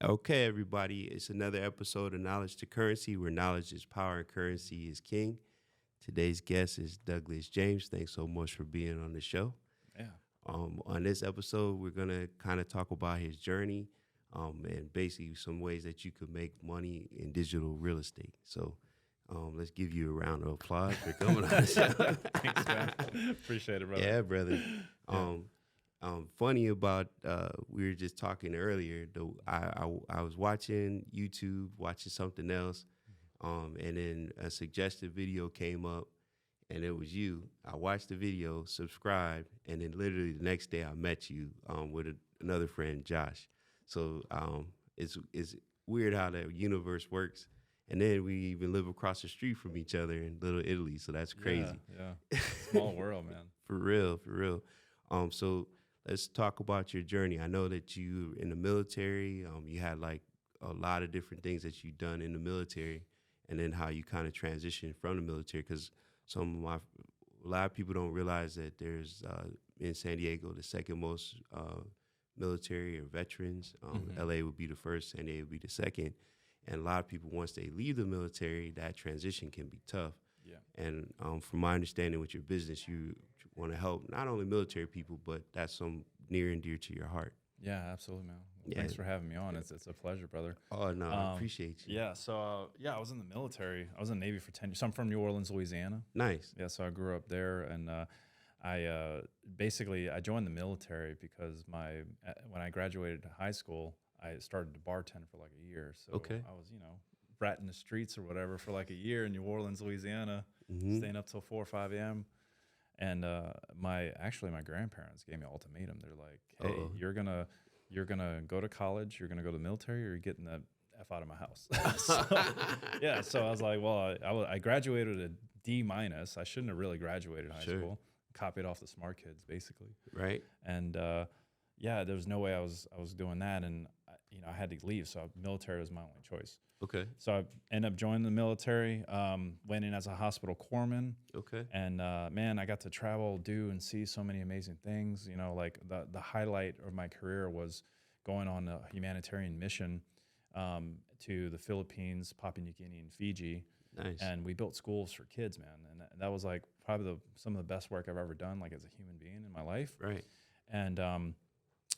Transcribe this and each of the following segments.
Okay, everybody, it's another episode of Knowledge to Currency, where knowledge is power and currency is king. Today's guest is Douglas James. Thanks so much for being on the show. Yeah. On this episode, we're going to kind of talk about his journey and basically some ways that you could make money in digital real estate. So let's give you a round of applause for coming on the show. Thanks, man. Appreciate it, brother. Yeah, brother. Funny about we were just talking earlier. I was watching YouTube, watching something else, and then a suggested video came up, and it was you. I watched the video, subscribed, and then literally the next day I met you with another friend, Josh. So it's weird how the universe works. And then we even live across the street from each other in Little Italy, so that's crazy. Yeah. Small world, man. For real. So let's talk about your journey. I know that you in the military, you had like a lot of different things that you've done in the military, and then how you kind of transitioned from the military. Because a lot of people don't realize that there's in San Diego the second most military or veterans. LA would be the first, San Diego would be the second. And a lot of people, once they leave the military, that transition can be tough. Yeah. And from my understanding with your business, you want to help not only military people, but that's some near and dear to your heart. Yeah, absolutely, man. Well, Yeah. Thanks for having me on. It's a pleasure, brother. Oh, no, I appreciate you. Yeah, so I was in the military. I was in the Navy for 10 years. So I'm from New Orleans, Louisiana. Nice. Yeah, so I grew up there, and I joined the military because when I graduated high school, I started to bartend for like a year. So Okay. I was, ratting the streets or whatever for like a year in New Orleans, Louisiana, staying up till 4 or 5 a.m. And my grandparents gave me an ultimatum. They're like, "Hey, you're gonna go to college, you're gonna go to the military, or you're getting the F out of my house." So I was like, well, I graduated a D minus. I shouldn't have really graduated high school. Copied off the smart kids, basically. Right. And there was no way I was doing that, and I had to leave. So military was my only choice. Okay. So I ended up joining the military. Went in as a hospital corpsman. Okay. And man, I got to travel, do, and see so many amazing things. Like the highlight of my career was going on a humanitarian mission to the Philippines, Papua New Guinea, and Fiji. Nice. And we built schools for kids, man. And that was like probably some of the best work I've ever done, like as a human being in my life. Right. And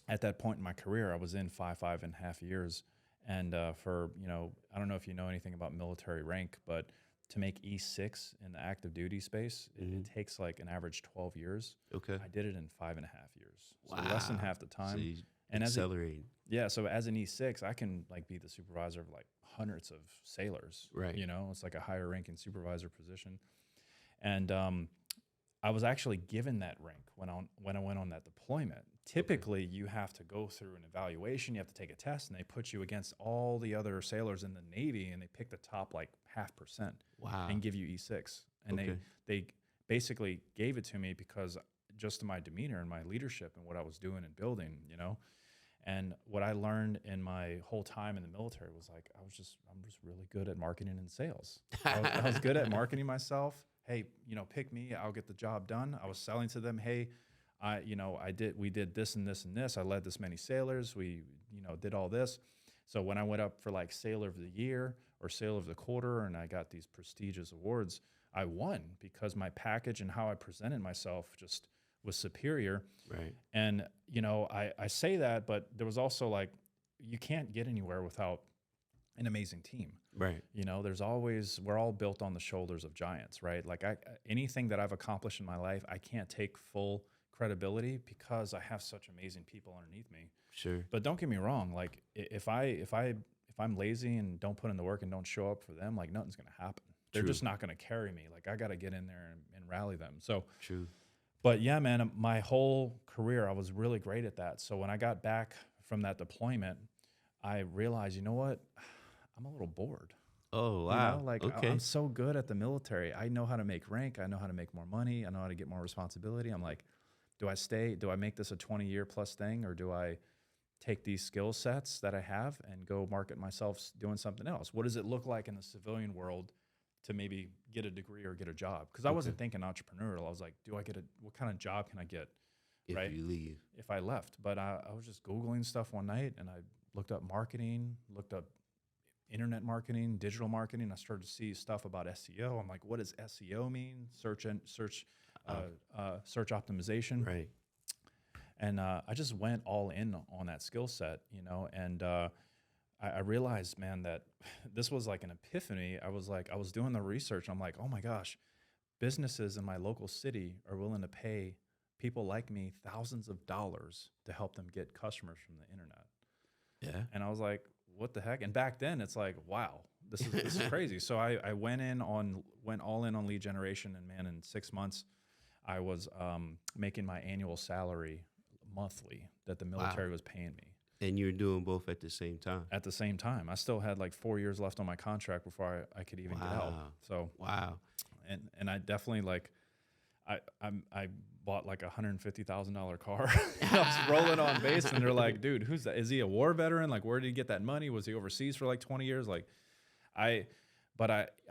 at that point in my career, I was in five and a half years. And for, I don't know if you know anything about military rank, but to make E6 in the active duty space, it takes like an average 12 years. Okay. I did it in 5.5 years. Wow. So less than half the time. So you and accelerating. so as an E6, I can like be the supervisor of like hundreds of sailors. Right. It's like a higher ranking supervisor position. And I was actually given that rank when I went on that deployment. Typically, you have to go through an evaluation, you have to take a test, and they put you against all the other sailors in the Navy, and they pick the top like 0.5%. Wow. And give you E6. And they basically gave it to me because just my demeanor and my leadership and what I was doing and building, And what I learned in my whole time in the military was like I'm just really good at marketing and sales. I was good at marketing myself. Hey, pick me, I'll get the job done. I was selling to them, hey, we did this and this and this. I led this many sailors. We, did all this. So when I went up for like Sailor of the Year or Sailor of the Quarter, and I got these prestigious awards, I won because my package and how I presented myself just was superior. Right. And, I say that, but there was also like, you can't get anywhere without an amazing team. Right. We're all built on the shoulders of giants, right? Like anything that I've accomplished in my life, I can't take full credibility because I have such amazing people underneath me. Sure. But don't get me wrong. Like if I'm lazy and don't put in the work and don't show up for them, like nothing's going to happen. They're just not going to carry me. Like I got to get in there and rally them. So True. But yeah, man, my whole career, I was really great at that. So when I got back from that deployment, I realized, you know what? I'm a little bored. Oh, wow. Okay. I'm so good at the military. I know how to make rank. I know how to make more money. I know how to get more responsibility. I'm like, do I stay? Do I make this a 20-year plus thing? Or do I take these skill sets that I have and go market myself doing something else? What does it look like in the civilian world to maybe get a degree or get a job? Because I wasn't thinking entrepreneurial. I was like, what kind of job can I get? If right? you leave. If I left. But I was just Googling stuff one night, and I looked up marketing, looked up internet marketing, digital marketing. I started to see stuff about SEO. I'm like, what does SEO mean? Search optimization. Right. And I just went all in on that skill set, you know, and I realized, man, that this was like an epiphany. I was doing the research. I'm like, oh my gosh, businesses in my local city are willing to pay people like me thousands of dollars to help them get customers from the internet. Yeah. And I was like, what the heck? And back then it's like, wow, this is crazy. So I went all in on lead generation, and man, in 6 months, I was making my annual salary monthly that the military was paying me. And you're doing both at the same time? At the same time. I still had like 4 years left on my contract before I could even get out. So and I definitely like I bought like $150,000 car. I was rolling on base, and they're like, dude, who's that? Is he a war veteran? Like, where did he get that money? Was he overseas for like 20 years? Like I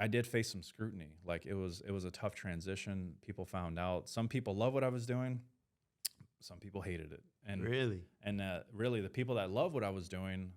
did face some scrutiny. Like it was a tough transition. People found out. Some people love what I was doing. Some people hated it. And really, really the people that love what I was doing,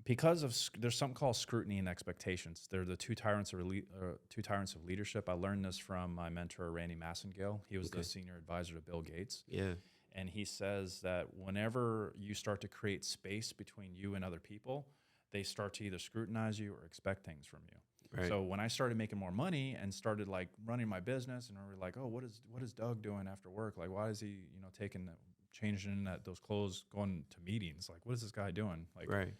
because of there's something called scrutiny and expectations. They're the two tyrants of leadership. I learned this from my mentor, Randy Massengale. He was the senior advisor to Bill Gates. Yeah. And he says that whenever you start to create space between you and other people, they start to either scrutinize you or expect things from you. Right. So when I started making more money and started like running my business, and we were like, oh, what is Doug doing after work? Like, why is he, changing those clothes, going to meetings? Like, what is this guy doing? Like, right.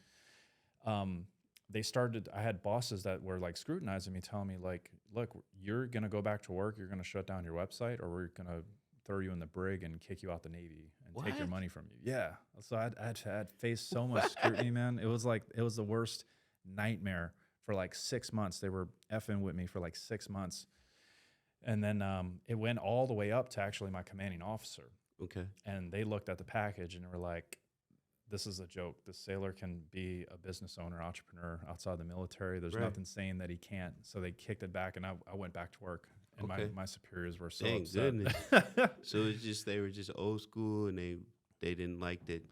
I had bosses that were like scrutinizing me, telling me like, look, you're going to go back to work. You're going to shut down your website, or we're going to throw you in the brig and kick you out the Navy and take your money from you. Yeah. So I'd faced so much scrutiny, man. It was the worst nightmare for like 6 months. They were effing with me for like 6 months. And then it went all the way up to actually my commanding officer. Okay. And they looked at the package and were like, this is a joke. This sailor can be a business owner, entrepreneur outside the military. There's nothing saying that he can't. So they kicked it back, and I went back to work. And my superiors were so upset. So it's just, they were just old school, and they didn't like that.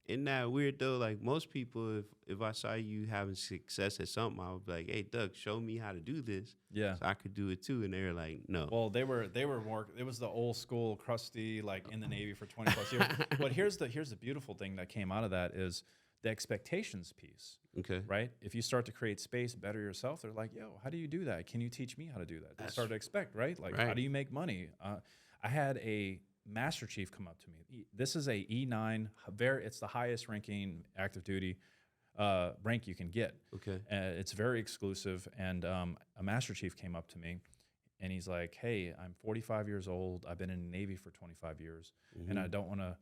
Isn't that weird though? Like most people, if I saw you having success at something, I would be like, hey, Doug, show me how to do this. Yeah. So I could do it too. And they were like, no. Well, they were more, it was the old school Krusty, like in the Navy for 20 plus years. But here's the beautiful thing that came out of that is the expectations piece. Okay. Right? If you start to create space, better yourself, they're like, yo, how do you do that? Can you teach me how to do that? They start to expect, right? Like, how do you make money? I had a Master Chief come up to me. This is a E9, it's the highest ranking active duty rank you can get. Okay. It's very exclusive. And a Master Chief came up to me, and he's like, hey, I'm 45 years old. I've been in the Navy for 25 years, and I don't want to,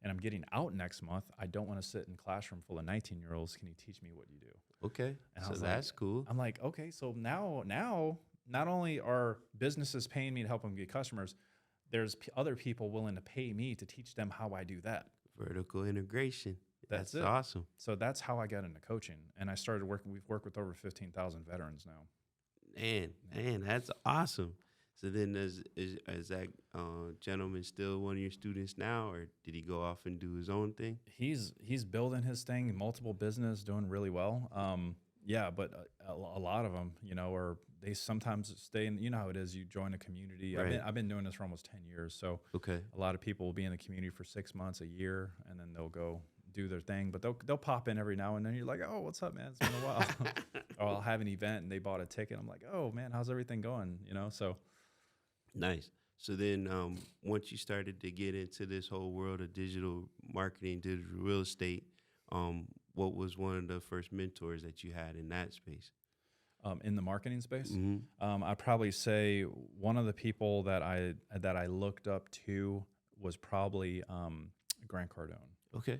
and I'm getting out next month. I don't want to sit in a classroom full of 19-year-olds. Can you teach me what you do? Okay. And so that's cool. I'm like, okay, so now not only are businesses paying me to help them get customers, there's other people willing to pay me to teach them how I do that. Vertical integration. That's it. Awesome. So that's how I got into coaching. And I started working, we've worked with over 15,000 veterans now. Man, that's awesome. So then is that gentleman still one of your students now, or did he go off and do his own thing? He's building his thing, multiple business, doing really well. Yeah, but a lot of them, they sometimes stay in, how it is, you join a community. Right. I've been doing this for almost 10 years. So a lot of people will be in the community for 6 months, a year, and then they'll go do their thing. But they'll pop in every now and then. You're like, oh, what's up, man? It's been a while. Or I'll have an event and they bought a ticket. I'm like, oh, man, how's everything going? So. Nice. So then once you started to get into this whole world of digital marketing, digital real estate, what was one of the first mentors that you had in that space? In the marketing space? Mm-hmm. I'd probably say one of the people that I looked up to was probably Grant Cardone. Okay.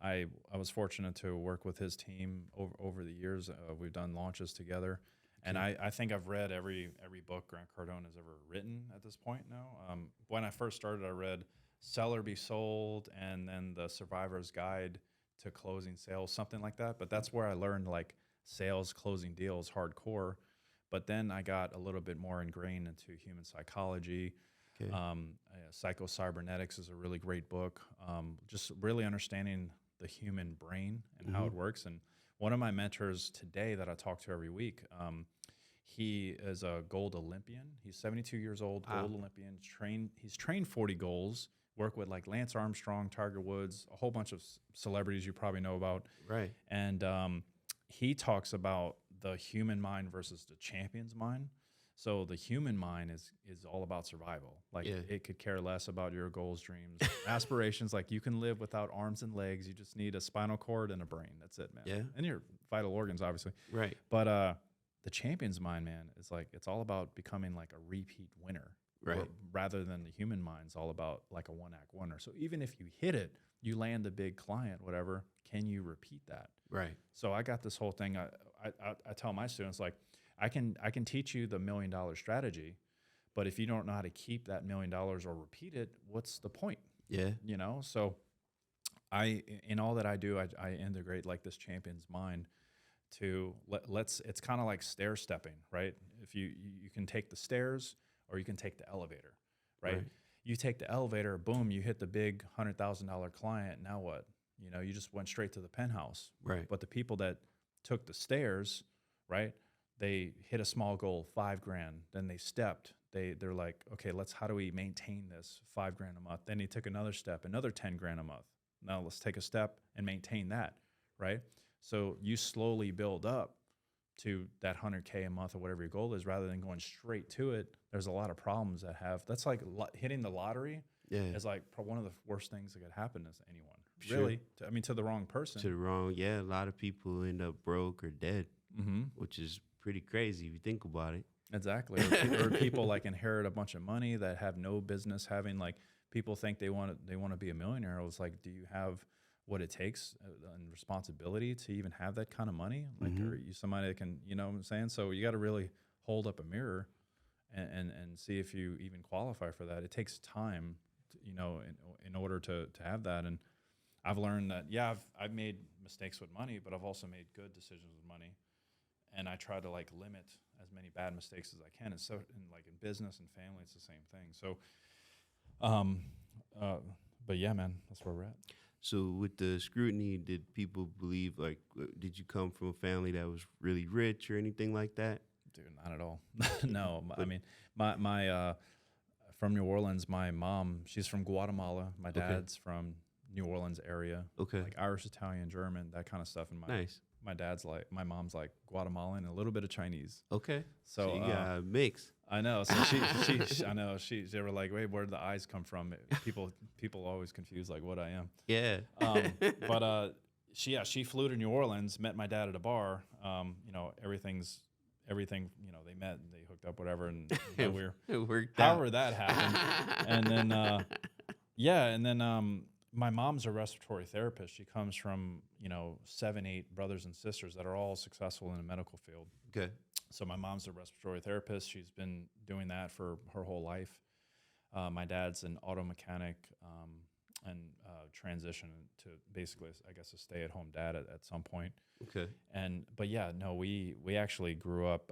I was fortunate to work with his team over the years. We've done launches together. And I think I've read every book Grant Cardone has ever written at this point now. When I first started, I read Sell or Be Sold, and then The Survivor's Guide to Closing Sales, something like that. But that's where I learned like sales, closing deals, hardcore. But then I got a little bit more ingrained into human psychology. Okay. Psycho-Cybernetics is a really great book. Just really understanding the human brain and how it works. And one of my mentors today that I talk to every week, he is a gold Olympian. He's 72 years old, gold Olympian. He's trained 40 goals. Work with like Lance Armstrong, Tiger Woods, a whole bunch of celebrities you probably know about. Right. And he talks about the human mind versus the champion's mind. So the human mind is all about survival. Like it could care less about your goals, dreams, aspirations. Like you can live without arms and legs. You just need a spinal cord and a brain. That's it, man. Yeah. And your vital organs, obviously. Right. But the champion's mind, man, is like it's all about becoming like a repeat winner. Right. Rather than the human mind's all about like a one-act wonder. So even if you hit it, you land a big client, whatever, can you repeat that? Right. So I got this whole thing. I tell my students, like, I can teach you the $1 million strategy, but if you don't know how to keep that $1 million or repeat it, what's the point? Yeah. You know? So in all that I do, I integrate like this champion's mind to it's kind of like stair stepping, right? If you can take the stairs or you can take the elevator, right? You take the elevator, boom, you hit the big $100,000 client. Now what? You know, you just went straight to the penthouse. Right. But the people that took the stairs, right? They hit a small goal, $5,000. Then they stepped. They're like, okay, how do we maintain this $5,000 a month? Then he took another step, another $10,000 a month. Now let's take a step and maintain that, right? So you slowly build up to that $100K a month or whatever your goal is, rather than going straight to it. There's a lot of problems that's like hitting the lottery. Yeah, is like one of the worst things that could happen to anyone. Sure. Really, to the wrong person. To the wrong, a lot of people end up broke or dead, which is pretty crazy if you think about it. Exactly. Or people like inherit a bunch of money that have no business having. Like people think they want to be a millionaire. I was like, do you have what it takes and responsibility to even have that kind of money? Like, are you somebody that can, you know what I'm saying? So you got to really hold up a mirror and see if you even qualify for that. It takes time, in order to have that. And I've learned that, I've made mistakes with money, but I've also made good decisions with money. And I try to like limit as many bad mistakes as I can. And so in business and family, it's the same thing. So, but yeah, man, that's where we're at. So with the scrutiny, did people believe, like, did you come from a family that was really rich or anything like that? Dude, not at all. No, I mean, my from New Orleans, my mom, she's from Guatemala. My dad's from New Orleans area. Okay. Like Irish, Italian, German, that kind of stuff. And my mom's like Guatemalan and a little bit of Chinese. Okay. So you got a mix. I know. So they were like, wait, where did the eyes come from? People always confuse like what I am. Yeah. But she flew to New Orleans, met my dad at a bar. Everything, they met and they hooked up, whatever. And it worked however out. That happened. And then, my mom's a respiratory therapist. She comes from, 7, 8 brothers and sisters that are all successful in the medical field. Okay. So my mom's a respiratory therapist. She's been doing that for her whole life. My dad's an auto mechanic and transitioned to basically, I guess, a stay-at-home dad at some point. Okay. But yeah, no, we actually grew up.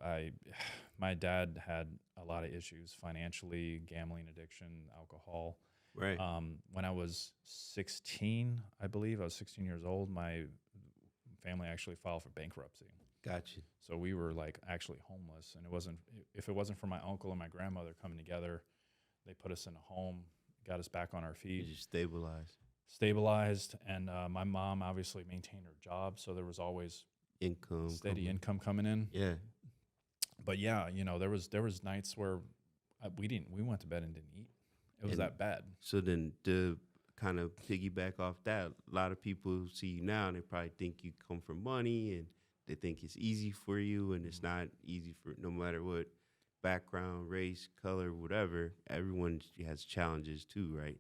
My dad had a lot of issues financially, gambling addiction, alcohol. Right. When I was 16, I believe, I was 16 years old, my family actually filed for bankruptcy. Gotcha. So we were like actually homeless, and if it wasn't for my uncle and my grandmother coming together, they put us in a home, got us back on our feet. You stabilized, and my mom obviously maintained her job, so there was always steady income coming in. Yeah. But yeah, there was nights where we went to bed and didn't eat. It was that bad. So then to kind of piggyback off that, a lot of people see you now and they probably think you come from money and they think it's easy for you, and it's not easy for no matter what background, race, color, whatever. Everyone has challenges too, right?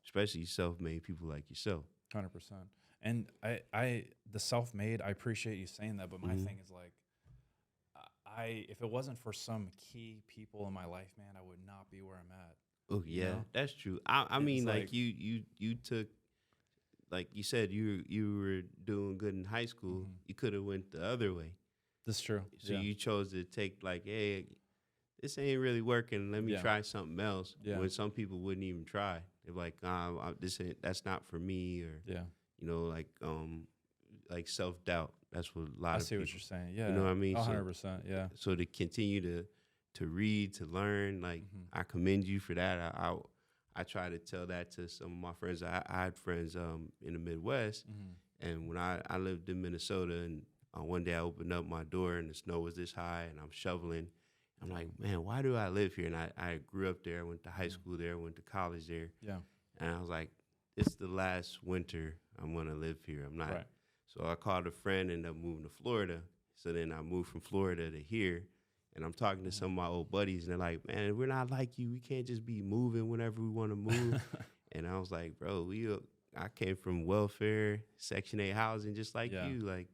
Especially self-made people like yourself. 100%. And the self-made, I appreciate you saying that, but my thing is like, if it wasn't for some key people in my life, man, I would not be where I'm at. Oh yeah, that's true. I mean, like you took, like you said, you were doing good in high school. You could have went the other way. That's true. So you chose to take like, hey, this ain't really working. Let me try something else. Yeah. When some people wouldn't even try. They're like, that's not for me, or like self-doubt. That's what a lot I of see what people, you're saying. Yeah. you know what I mean? So 100%. Yeah. so to continue to read, to learn, like I commend you for that. I try to tell that to some of my friends. I had friends in the Midwest, and when I lived in Minnesota, and one day I opened up my door and the snow was this high, and I'm shoveling. I'm like, man, why do I live here? And I grew up there, went to high school there, went to college there, Yeah. and I was like, it's the last winter I'm gonna live here. I'm not. Right. So I called a friend, ended up moving to Florida. So then I moved from Florida to here. And I'm talking to some of my old buddies, and they're like, man, we're not like you. We can't just be moving whenever we want to move. And I was like, bro, I came from welfare, Section 8 housing, just like you. Like,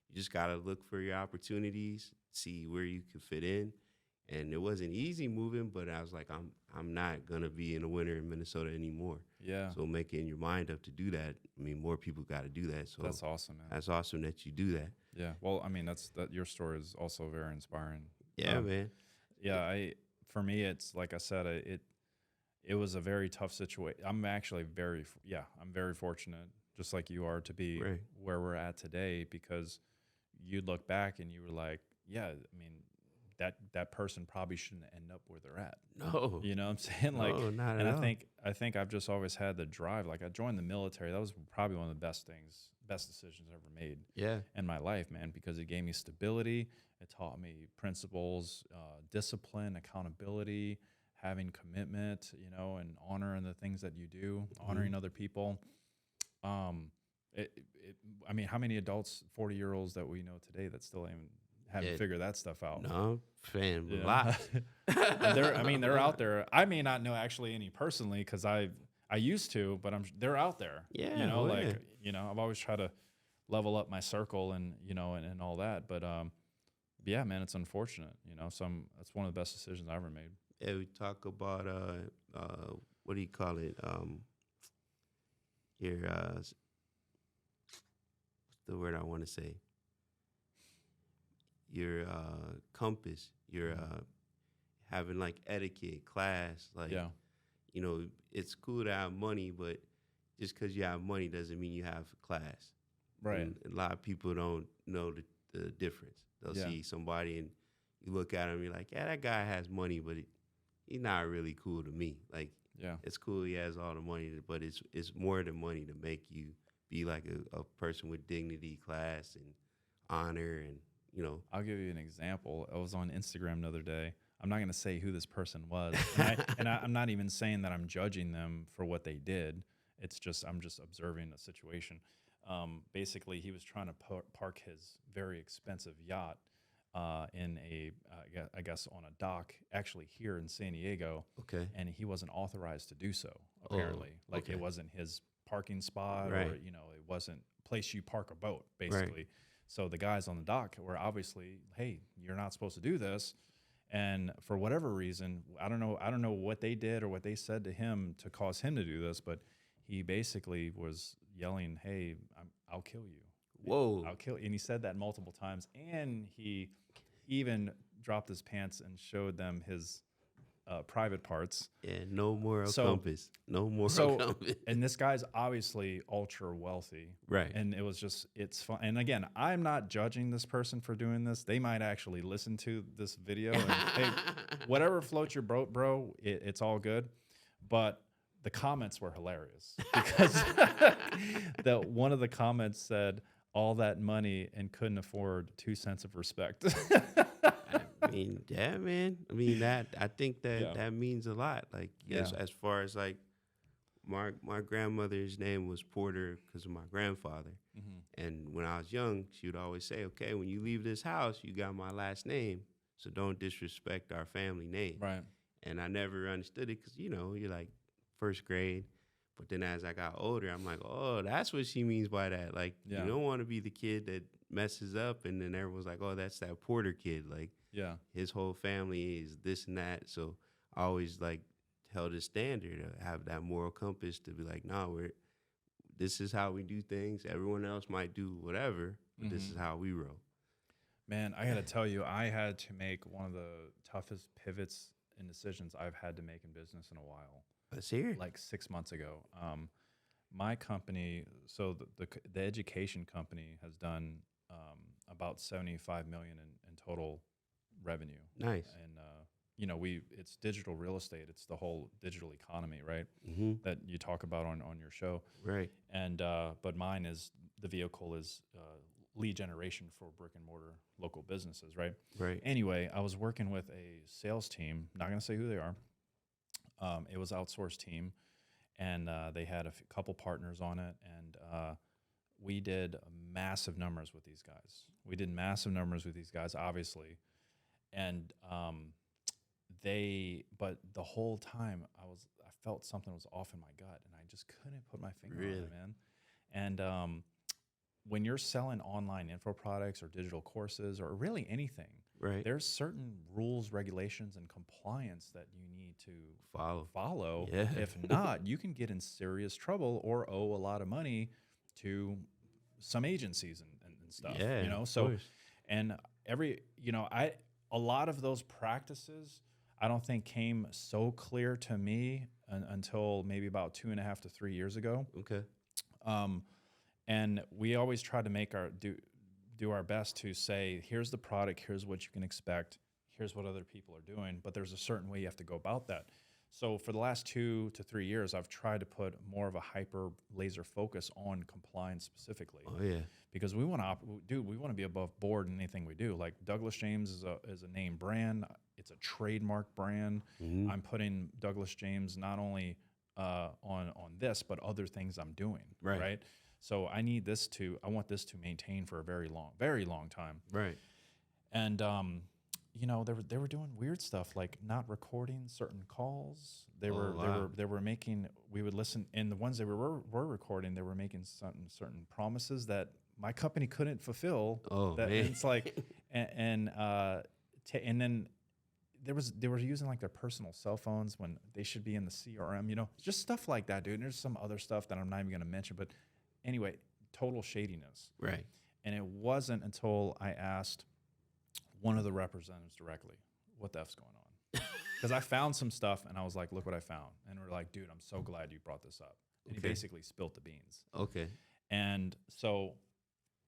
you just got to look for your opportunities, see where you can fit in. And it wasn't easy moving, but I was like, I'm not going to be in the winter in Minnesota anymore. Yeah. So making your mind up to do that, I mean, more people got to do that. So that's awesome, man. That's awesome that you do that. Yeah. Well, I mean, your story is also very inspiring. Yeah, man. Yeah, for me, it's like I said, it was a very tough situation. I'm actually I'm very fortunate, just like you are, to be where we're at today, because you'd look back and you were like, yeah, I mean, that person probably shouldn't end up where they're at. No. You know what I'm saying? Like, no, not and at all. I think I've just always had the drive. Like, I joined the military. That was probably one of the best decisions I ever made in my life, man, because it gave me stability. It taught me principles, discipline, accountability, having commitment, and honor in the things that you do, honoring other people. I mean, how many adults, 40-year-olds that we know today that still haven't figured that stuff out? No, fam, a lot. They're out there. I may not know actually any personally, because I used to, but they're out there. Yeah, I've always tried to level up my circle and and all that, but yeah, man, it's unfortunate, so that's one of the best decisions I ever made. Yeah, we talk about what do you call it? Your what's the word I want to say? Your compass, your having like etiquette, class, like it's cool to have money, but just because you have money doesn't mean you have class. Right. And a lot of people don't know the difference. They'll see somebody and you look at him and you're like, yeah, that guy has money, but he's not really cool to me. Like, it's cool he has all the money, but it's more than money to make you be like a person with dignity, class, and honor, and I'll give you an example. I was on Instagram the other day. I'm not going to say who this person was, and I'm not even saying that I'm judging them for what they did. It's just I'm just observing a situation. Basically, he was trying to park his very expensive yacht in I guess on a dock, actually here in San Diego. Okay. And he wasn't authorized to do so, apparently. It wasn't his parking spot, or it wasn't a place you park a boat, basically. Right. So the guys on the dock were obviously, hey, you're not supposed to do this. And for whatever reason, I don't know what they did or what they said to him to cause him to do this, but he basically was yelling, hey, I'll kill you. Whoa. I'll kill you. And he said that multiple times. And he even dropped his pants and showed them his private parts. Yeah, no moral compass. No moral compass. And this guy's obviously ultra wealthy. Right. And it's fun. And again, I'm not judging this person for doing this. They might actually listen to this video and, hey, whatever floats your boat, bro, it's all good. But the comments were hilarious, because one of the comments said, all that money and couldn't afford 2 cents of respect. I mean, yeah, man. I mean, I think that means a lot. Like, as far as like my grandmother's name was Porter because of my grandfather. Mm-hmm. And when I was young, she would always say, okay, when you leave this house, you got my last name, so don't disrespect our family name. Right. And I never understood it because, you're like first grade. But then as I got older, I'm like, oh, that's what she means by that. Like, you don't want to be the kid that messes up, and then everyone's like, oh, that's that Porter kid. Like, his whole family is this and that. So I always like held a standard to have that moral compass to be like, no, this is how we do things. Everyone else might do whatever, but this is how we roll. Man, I got to tell you, I had to make one of the toughest pivots and decisions I've had to make in business in a while. Let's hear it. Like 6 months ago. my company, so the education company has done about 75 million in total revenue. Nice. And it's digital real estate. It's the whole digital economy, right? That you talk about on your show. Right. And but mine is, the vehicle is lead generation for brick and mortar local businesses, right? Right. Anyway, I was working with a sales team. Not going to say who they are. It was outsourced team, and they had a couple partners on it, and we did massive numbers with these guys. Obviously, and but the whole time I felt something was off in my gut, and I just couldn't put my finger on it, man. And when you're selling online info products or digital courses or really anything, right, there's certain rules, regulations, and compliance that you need to follow. Yeah. If not, you can get in serious trouble or owe a lot of money to some agencies and stuff. Yeah, So, and a lot of those practices, I don't think came so clear to me until maybe about 2.5 to 3 years ago. Okay. And we always try to make do our best to say, here's the product, here's what you can expect, here's what other people are doing, but there's a certain way you have to go about that. So for the last 2 to 3 years, I've tried to put more of a hyper laser focus on compliance specifically. Oh yeah. Because we want to be above board in anything we do. Like Douglas James is a name brand. It's a trademark brand. I'm putting Douglas James not only on this, but other things I'm doing. Right. So I want this to maintain for a very long time. Right. And they were doing weird stuff like not recording certain calls. They were making, we would listen, and the ones they were recording, they were making certain promises that my company couldn't fulfill. Oh, man. It's like, and then they were using like their personal cell phones when they should be in the CRM, just stuff like that, dude. And there's some other stuff that I'm not even going to mention, but anyway, total shadiness. Right. And it wasn't until I asked one of the representatives directly, what the F's going on? Because I found some stuff, and I was like, look what I found. And we're like, dude, I'm so glad you brought this up. And he basically spilt the beans. Okay. And so,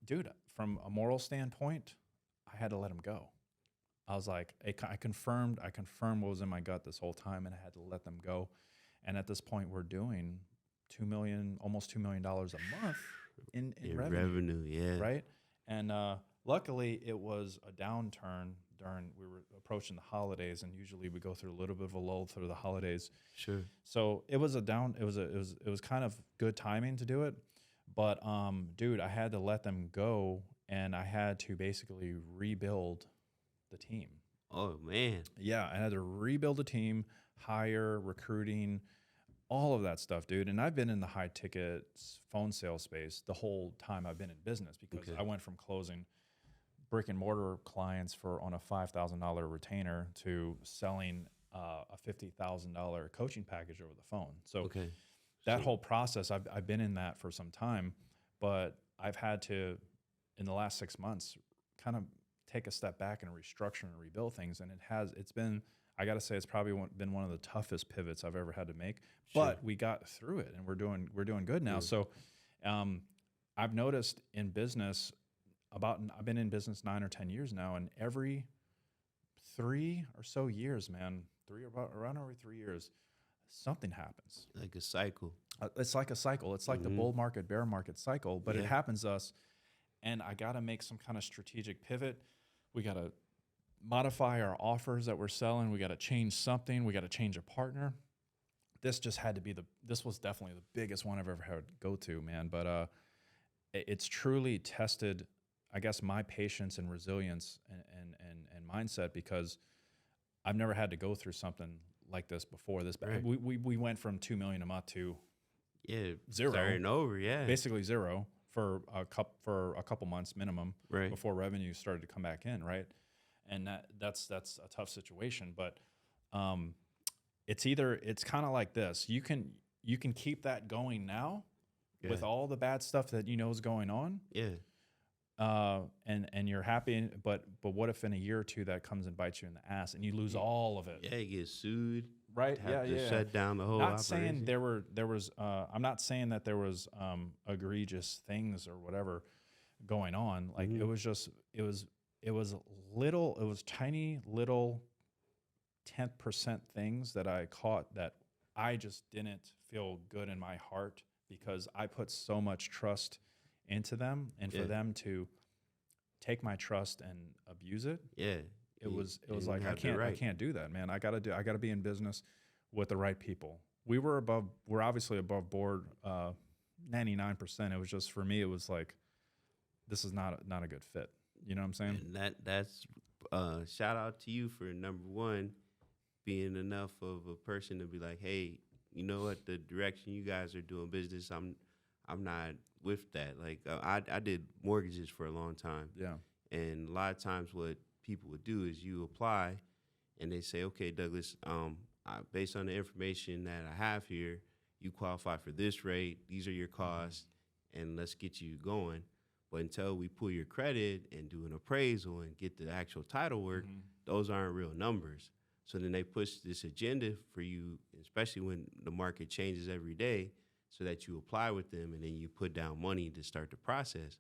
dude, from a moral standpoint, I had to let him go. I was like, I confirmed what was in my gut this whole time, and I had to let them go. And at this point, we're doing almost $2 million a month in revenue. Yeah. Right. And luckily, it was a downturn we were approaching the holidays, and usually we go through a little bit of a lull through the holidays. Sure. So it was it was kind of good timing to do it, but dude, I had to let them go, and I had to basically rebuild the team. Oh man. Yeah, I had to rebuild a team, hire, recruiting, all of that stuff, dude. And I've been in the high ticket phone sales space the whole time I've been in business, because I went from closing brick and mortar clients on a $5,000 retainer to selling a $50,000 coaching package over the phone. So that whole process, I've been in that for some time, but I've had to, in the last 6 months, kind of take a step back and restructure and rebuild things. And it's been, I got to say, it's probably been one of the toughest pivots I've ever had to make, but we got through it, and we're doing good now. So I've noticed in business, I've been in business 9 or 10 years now, and every 3 or so years, man, around every 3 years, something happens. Like a cycle. It's like a cycle. It's like the bull market, bear market cycle, but it happens to us. And I got to make some kind of strategic pivot. We got to modify our offers that we're selling. We got to change something. We got to change a partner. This just had to be this was definitely the biggest one I've ever had to go to, man. But it's truly tested, I guess, my patience and resilience and mindset, because I've never had to go through something like this before. We went from 2 million a month to zero, starting over, basically zero for a couple months minimum, before revenue started to come back in, right? And that's a tough situation, but it's kind of like this. You can keep that going now with all the bad stuff that is going on. And you're happy, but what if in a year or two that comes and bites you in the ass and you lose all of it? Yeah, you get sued. right. have to shut down the whole Not operation. saying there was I'm not saying that there was egregious things or whatever going on. Like it was just it was tiny little 10% things that I caught that I just didn't feel good in my heart because I put so much trust into them, and for them to take my trust and abuse it. Yeah. It was like I can't do that, man. I got to be in business with the right people. We're obviously above board 99%. It was just, for me, it was like, this is not a good fit. You know what I'm saying? And that's shout out to you for number one, being enough of a person to be like, hey, you know what, the direction you guys are doing business, I'm not with that. Like I did mortgages for a long time. Yeah. And a lot of times what people would do is you apply and they say, okay, Douglas, based on the information that I have here, you qualify for this rate, these are your costs, and let's get you going. But until we pull your credit and do an appraisal and get the actual title work, those aren't real numbers. So then they push this agenda for you, especially when the market changes every day, so that you apply with them and then you put down money to start the process.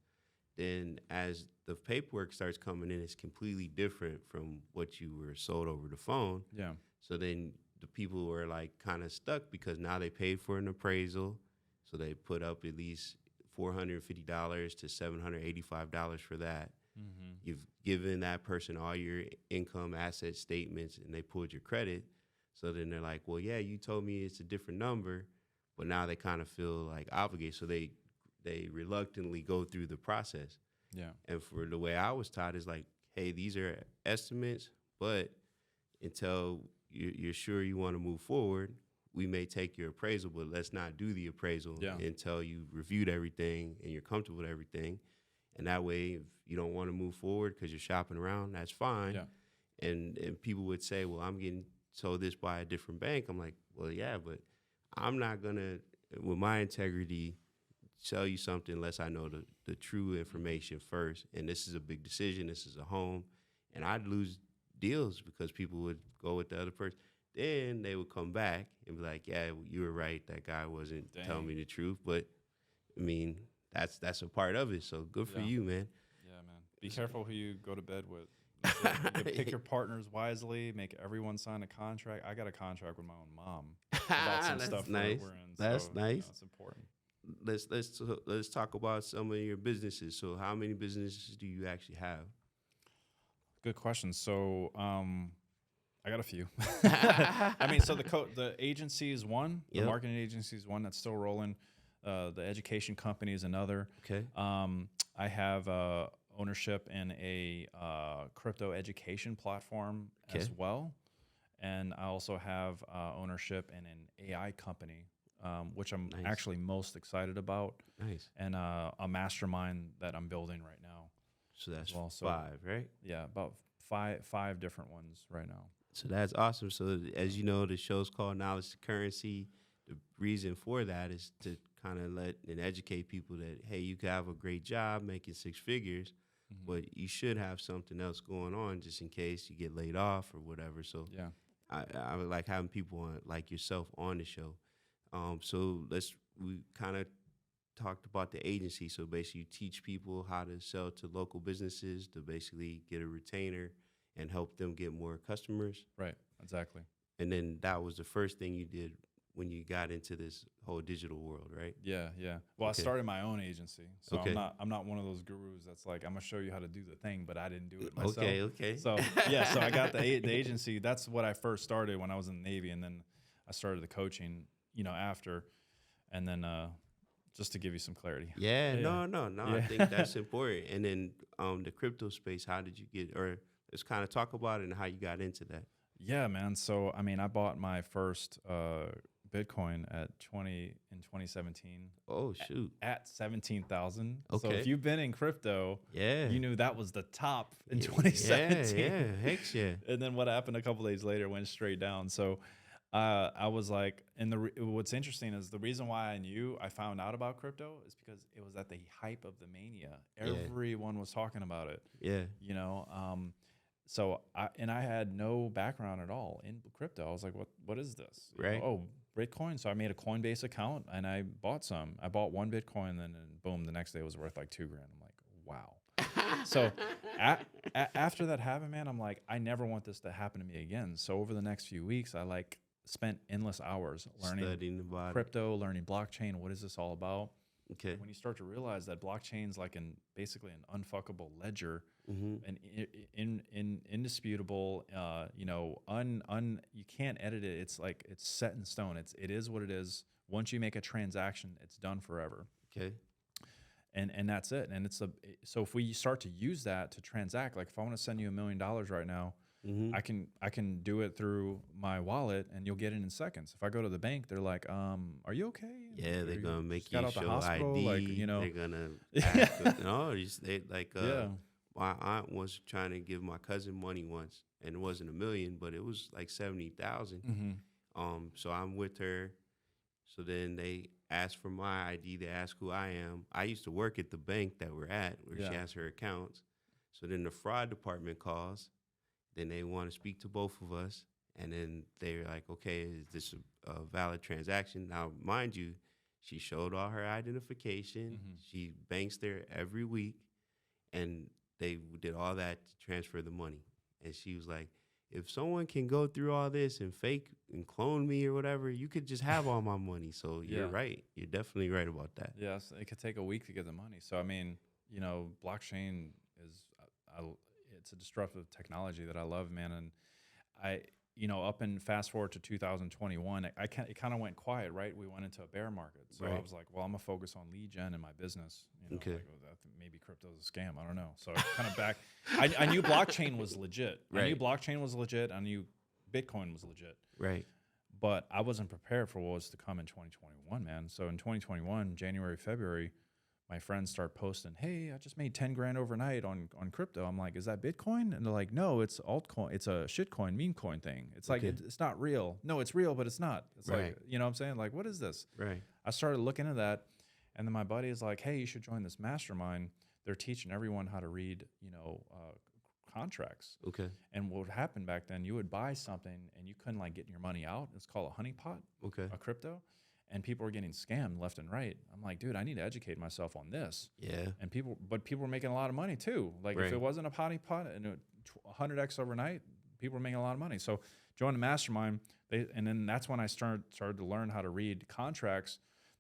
Then as the paperwork starts coming in, it's completely different from what you were sold over the phone. Yeah. So then the people were like kind of stuck because now they paid for an appraisal. So they put up at least $450 to $785 for that. You've given that person all your income, asset statements, and they pulled your credit. So then they're like, well, yeah, you told me it's a different number, but now they kind of feel like obligated. So they reluctantly go through the process. Yeah. And for the way I was taught is like, hey, these are estimates, but until you're sure you want to move forward, we may take your appraisal, but let's not do the appraisal until you've reviewed everything and you're comfortable with everything. And that way, if you don't want to move forward because you're shopping around, that's fine. Yeah. And people would say, well, I'm getting told this by a different bank. I'm like, well, yeah, but I'm not going to, with my integrity, tell you something unless I know the true information first. And this is a big decision. This is a home. And I'd lose deals because people would go with the other person. Then they would come back and be like, yeah, you were right. That guy wasn't telling me the truth. But, I mean, that's a part of it. So good for you, man. Yeah, man. Be careful who you go to bed with. Pick your partners wisely. Make everyone sign a contract. I got a contract with my own mom about some stuff nice. we're in. That's so, nice. It's important. Let's talk about some of your businesses. So how many businesses do you actually have? Good question. So I got a few. I mean, so the agency is one. The marketing agency is one that's still rolling. The education company is another. Okay. I have ownership in a crypto education platform as well. And I also have ownership in an AI company, which I'm actually most excited about. Nice. And a mastermind that I'm building right now. So that's well. So, 5, right? Yeah, about five different ones right now. So that's awesome. So as you know, the show's called Knowledge to Currency. The reason for that is to kind of let and educate people that, hey, you can have a great job making 6 figures, but you should have something else going on just in case you get laid off or whatever. So yeah, I would like having people on, like yourself on the show. So we kind of talked about the agency. So basically you teach people how to sell to local businesses to basically get a retainer and help them get more customers. Right, exactly. And then that was the first thing you did when you got into this whole digital world, right? Yeah. Well, I started my own agency, so I'm not one of those gurus that's like, I'm gonna show you how to do the thing, but I didn't do it myself. Okay. So so I got the agency. That's what I first started when I was in the Navy, and then I started the coaching, after, and then just to give you some clarity. Yeah. No. I think that's important. And then the crypto space, how did you get, or let's kind of talk about it and how you got into that. Yeah, man. So I mean, I bought my first Bitcoin in 2017. Oh shoot! At 17,000. Okay. So if you've been in crypto, you knew that was the top in 2017. Yeah, heck yeah. And then what happened a couple days later went straight down. So I was like, and what's interesting is the reason why I found out about crypto is because it was at the hype of the mania. Everyone was talking about it. Yeah. I had no background at all in crypto. I was like, what is this? Right. Oh, Bitcoin. So I made a Coinbase account and I bought some. I bought one Bitcoin, and then boom, the next day it was worth like $2,000. I'm like, wow. So after that happened, man, I'm like, I never want this to happen to me again. So over the next few weeks, I like spent endless hours learning Studying about crypto, learning blockchain. What is this all about? Okay. When you start to realize that blockchain's like basically an unfuckable ledger, and indisputable, you can't edit it. It's like it's set in stone. It is what it is. Once you make a transaction, it's done forever. Okay. And that's it. And so if we start to use that to transact, like if I want to send you $1 million right now, I can do it through my wallet and you'll get it in seconds. If I go to the bank, they're like, "Are you okay?" Yeah, they're gonna make you got out the show hospital, ID. like, you know. They're gonna ask, no, they like. Yeah. My aunt was trying to give my cousin money once, and it wasn't $1 million, but it was like 70,000. So I'm with her. So then they asked for my ID. They asked who I am. I used to work at the bank that we're at, where she has her accounts. So then the fraud department calls. Then they want to speak to both of us. And then they're like, okay, is this a valid transaction? Now, mind you, she showed all her identification. She banks there every week. And they did all that to transfer the money. And she was like, if someone can go through all this and fake and clone me or whatever, you could just have all my money. So you're right. You're definitely right about that. Yes, it could take a week to get the money. So, I mean, blockchain is, it's a disruptive technology that I love, man. And up and fast forward to 2021, it kind of went quiet, right? We went into a bear market. So I was like, well, I'm going to focus on lead gen in my business. Okay. Like, maybe crypto's a scam. I don't know. So kind of back. I knew blockchain was legit. Right. I knew blockchain was legit. I knew Bitcoin was legit. Right. But I wasn't prepared for what was to come in 2021, man. So in 2021, January, February, my friends start posting, "Hey, I just made 10 grand overnight on crypto." I'm like, "Is that Bitcoin?" And they're like, "No, it's altcoin. It's a shitcoin, meme coin thing. It's like, it's not real. No, it's real, but it's not." It's like, you know what I'm saying? Like, what is this? Right. I started looking at that. And then my buddy is like, "Hey, you should join this mastermind. They're teaching everyone how to read, contracts." Okay. And what would happen back then, you would buy something and you couldn't like get your money out. It's called a honeypot. Okay. A crypto. And people were getting scammed left and right. I'm like, dude, I need to educate myself on this. Yeah. And people were making a lot of money too. Like if it wasn't a honeypot and 100x overnight, people were making a lot of money. So join the mastermind. And then that's when I started to learn how to read contracts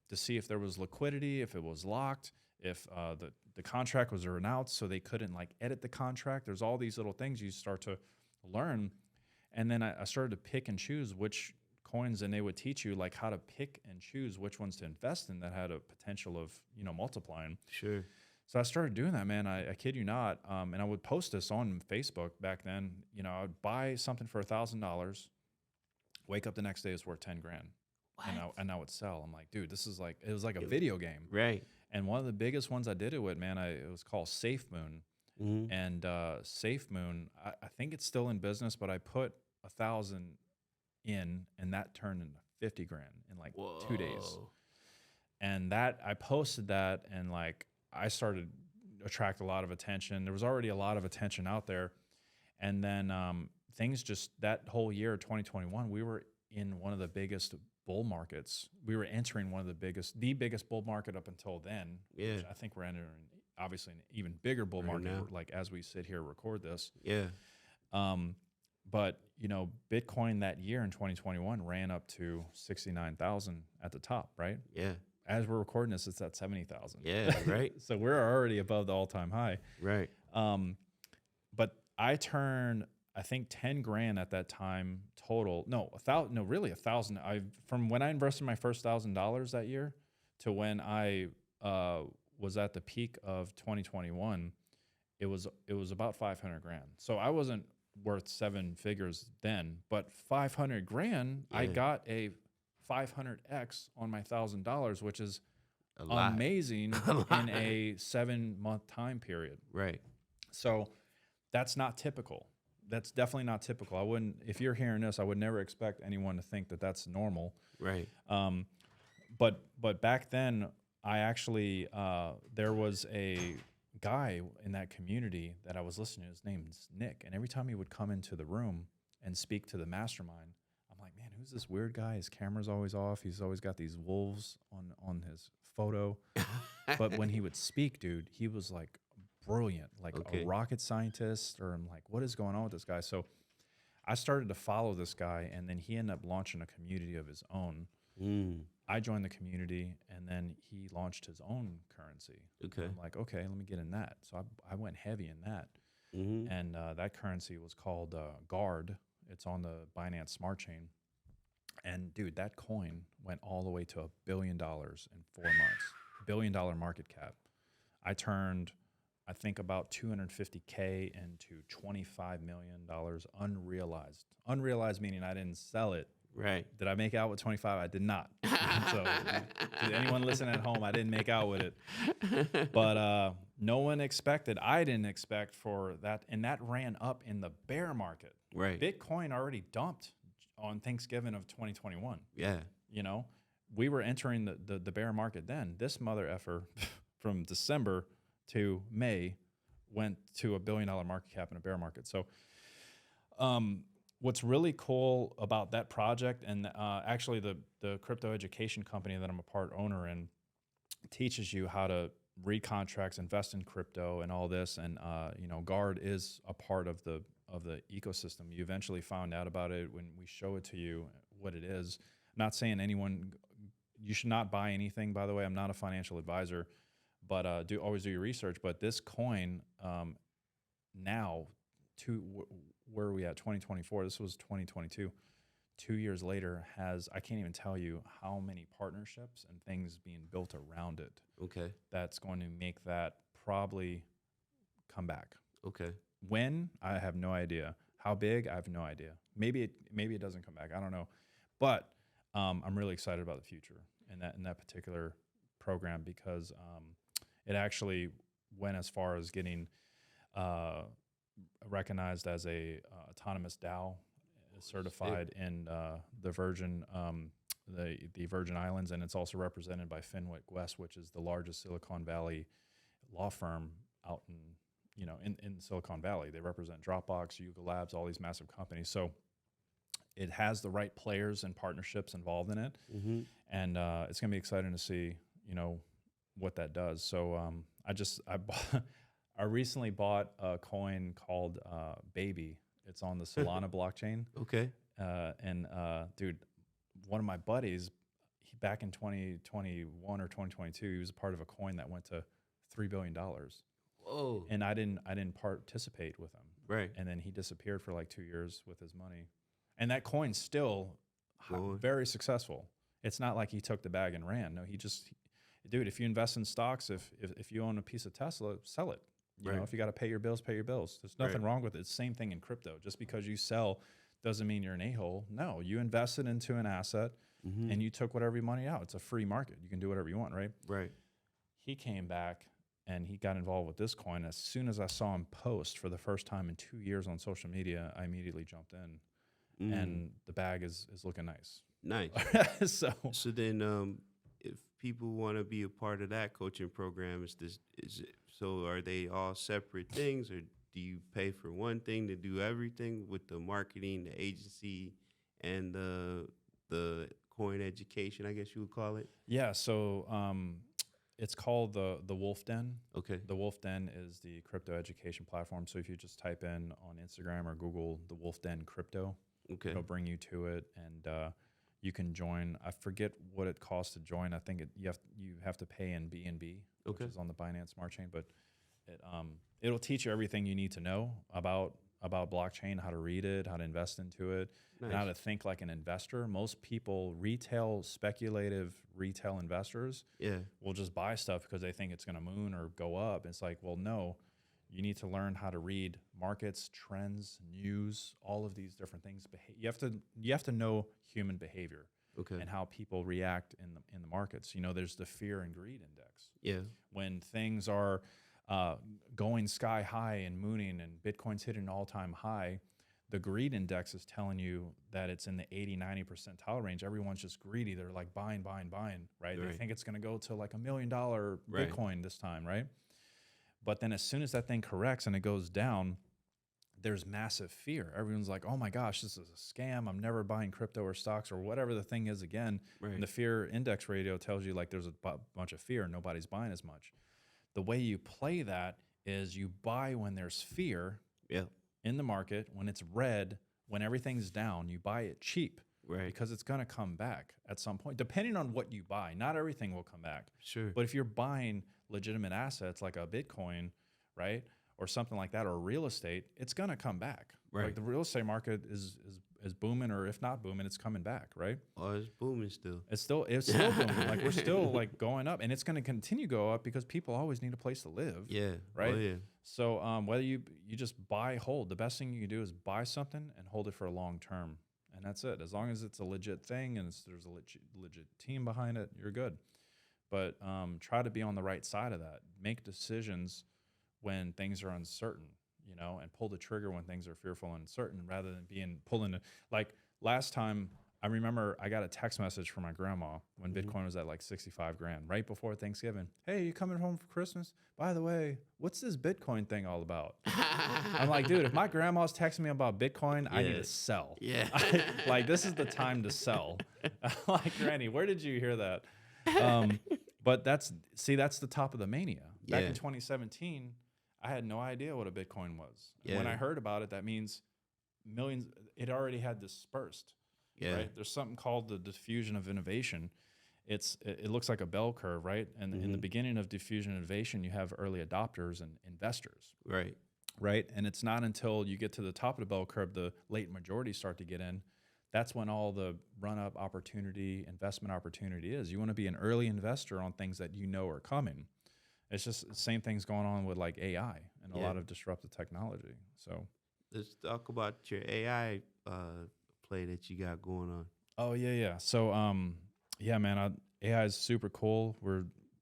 to see if there was liquidity, if it was locked, if the contract was renounced, so they couldn't like edit the contract. There's all these little things you start to learn. And then I started to pick and choose which coins, and they would teach you like how to pick and choose which ones to invest in that had a potential of multiplying. Sure. So I started doing that, man. I kid you not. And I would post this on Facebook back then. I would buy something for $1,000, wake up the next day, it's worth 10 grand. What? And I would sell. I'm like, dude, this is like, it was like a video game. Right. And one of the biggest ones I did it with, man, it was called Safemoon. And Safemoon, I think it's still in business, but I put 1,000 in, and that turned into 50 grand in like 2 days. And that I posted that, and like I started to attract a lot of attention. There was already a lot of attention out there. And then things just, that whole year, 2021, we were in one of the biggest bull markets. We were entering the biggest bull market up until then. Yeah. Which I think we're entering obviously an even bigger bull market now. like as we sit here record this. Yeah. But Bitcoin that year in 2021 ran up to 69,000 at the top, right? Yeah. As we're recording this, it's at 70,000. Yeah. Right. So we're already above the all-time high. Right. But I turned, I think 10 grand at that time total. No, 1,000. No, really 1,000. From when I invested my first $1,000 that year to when I was at the peak of 2021, it was about 500 grand. So I wasn't worth 7 figures then, but 500 grand, I got a 500x on my $1,000, which is amazing in a 7-month time period. Right. So that's not typical. That's definitely not typical. I wouldn't, if you're hearing this, I would never expect anyone to think that that's normal. Right. But back then, I actually, there was a guy in that community that I was listening to, his name's Nick. And every time he would come into the room and speak to the mastermind, I'm like, man, who's this weird guy? His camera's always off. He's always got these wolves on his photo. But when he would speak, dude, he was like brilliant, like a rocket scientist, or I'm like, what is going on with this guy? So I started to follow this guy, and then he ended up launching a community of his own. I joined the community, and then he launched his own currency. Okay. I'm like, okay, let me get in that. So I went heavy in that. And that currency was called Guard. It's on the Binance Smart Chain. And dude, that coin went all the way to $1 billion in 4 months. $1 billion market cap. I turned, I think, about $250K into $25 million unrealized. Unrealized meaning I didn't sell it. Right. Did I make out with 25? I did not. So to anyone listening at home, I didn't make out with it. But no one expected, I didn't expect for that. And that ran up in the bear market. Right. Bitcoin already dumped on Thanksgiving of 2021. Yeah. You know, we were entering the bear market then. This mother effer from December to May went to $1 billion market cap in a bear market. So what's really cool about that project, and actually the crypto education company that I'm a part owner in teaches you how to read contracts, invest in crypto and all this. And, you know, Guard is a part of the ecosystem. You eventually found out about it when we show it to you, what it is. I'm not saying you should not buy anything, by the way. I'm not a financial advisor, but always do your research. But this coin now, where are we at? 2024. This was 2022. 2 years later, I can't even tell you how many partnerships and things being built around it. Okay. That's going to make that probably come back. Okay. When? I have no idea. How big? I have no idea. Maybe it doesn't come back. I don't know. But I'm really excited about the future in that particular program, because it actually went as far as getting recognized as a autonomous DAO, certified in the Virgin Islands, and it's also represented by Fenwick West, which is the largest Silicon Valley law firm out in Silicon Valley. They represent Dropbox, Yuga Labs, all these massive companies. So it has the right players and partnerships involved in it, and it's going to be exciting to see, what that does. So I recently bought a coin called Baby. It's on the Solana blockchain. Okay. Dude, one of my buddies, back in 2021 or 2022, he was a part of a coin that went to $3 billion. Whoa. And I didn't participate with him. Right. And then he disappeared for like 2 years with his money. And that coin's still very successful. It's not like he took the bag and ran. No, dude, if you invest in stocks, if you own a piece of Tesla, sell it. You know, if you got to pay your bills, pay your bills. There's nothing wrong with it. It's the same thing in crypto. Just because you sell doesn't mean you're an a-hole. No, you invested into an asset and you took whatever your money out. It's a free market. You can do whatever you want, right? Right. He came back and he got involved with this coin. As soon as I saw him post for the first time in 2 years on social media, I immediately jumped in. And the bag is looking nice. Nice. So then if people want to be a part of that coaching program, so are they all separate things, or do you pay for one thing to do everything with the marketing, the agency, and the coin education, I guess you would call it? Yeah, so it's called the Wolf Den. Okay. The Wolf Den is the crypto education platform. So if you just type in on Instagram or Google the Wolf Den Crypto, it'll bring you to it, and you can join. I forget what it costs to join. I think you have to pay in BNB, which is on the Binance Smart Chain, but it'll teach you everything you need to know about blockchain, how to read it, how to invest into it, and how to think like an investor. Most people, speculative retail investors, will just buy stuff because they think it's going to moon or go up. It's like, well, no. You need to learn how to read markets, trends, news, all of these different things. You have to know human behavior and how people react in the markets. There's the fear and greed index. Yeah. When things are going sky high and mooning and Bitcoin's hitting an all-time high, the greed index is telling you that it's in the 80-90 percentile range. Everyone's just greedy. They're like buying, right? They think it's going to go to like $1 million Bitcoin this time, right? But then as soon as that thing corrects and it goes down, there's massive fear. Everyone's like, oh my gosh, this is a scam. I'm never buying crypto or stocks or whatever the thing is again. Right. And the fear index radio tells you like there's a bunch of fear. Nobody's buying as much. The way you play that is you buy when there's fear in the market, when it's red, when everything's down, you buy it cheap. Right. Because it's going to come back at some point, depending on what you buy. Not everything will come back. Sure. But if you're buying legitimate assets like a Bitcoin, right, or something like that, or real estate, it's going to come back. Right. Like the real estate market is booming, or if not booming, it's coming back, right? Oh, it's booming still. It's still booming. Like we're still like going up, and it's going to continue to go up because people always need a place to live. Yeah. Right. Oh, yeah. So whether you just buy, hold, the best thing you can do is buy something and hold it for a long term. And that's it. As long as it's a legit thing and there's a legit team behind it, you're good. But try to be on the right side of that. Make decisions when things are uncertain, you know, and pull the trigger when things are fearful and uncertain, rather than pulling. Like last time, I remember I got a text message from my grandma when Bitcoin was at like 65 grand, right before Thanksgiving. Hey, you coming home for Christmas? By the way, what's this Bitcoin thing all about? I'm like, dude, if my grandma's texting me about Bitcoin, I need to sell. Yeah. Like, this is the time to sell. Like, Granny, where did you hear that? But that's the top of the mania. Back in 2017, I had no idea what a Bitcoin was. Yeah. When I heard about it, that means millions, it already had dispersed. Yeah. Right? There's something called the diffusion of innovation. It looks like a bell curve, right? And in the beginning of diffusion innovation, you have early adopters and investors. Right. Right. And it's not until you get to the top of the bell curve, the late majority start to get in. That's when all the run-up opportunity, investment opportunity is. You want to be an early investor on things that you know are coming. It's just the same things going on with like AI and a lot of disruptive technology. So let's talk about your AI play that you got going on. Oh, yeah. So, yeah, man, AI is super cool.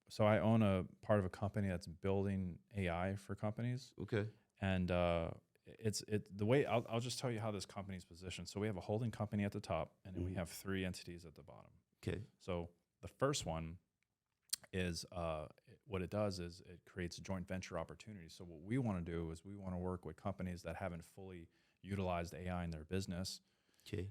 So I own a part of a company that's building AI for companies. Okay. And the way I'll just tell you how this company is positioned. So we have a holding company at the top, and then we have 3 entities at the bottom. Okay. So the first one is what it does is it creates joint venture opportunities. So what we want to do is we want to work with companies that haven't fully utilized AI in their business. Okay.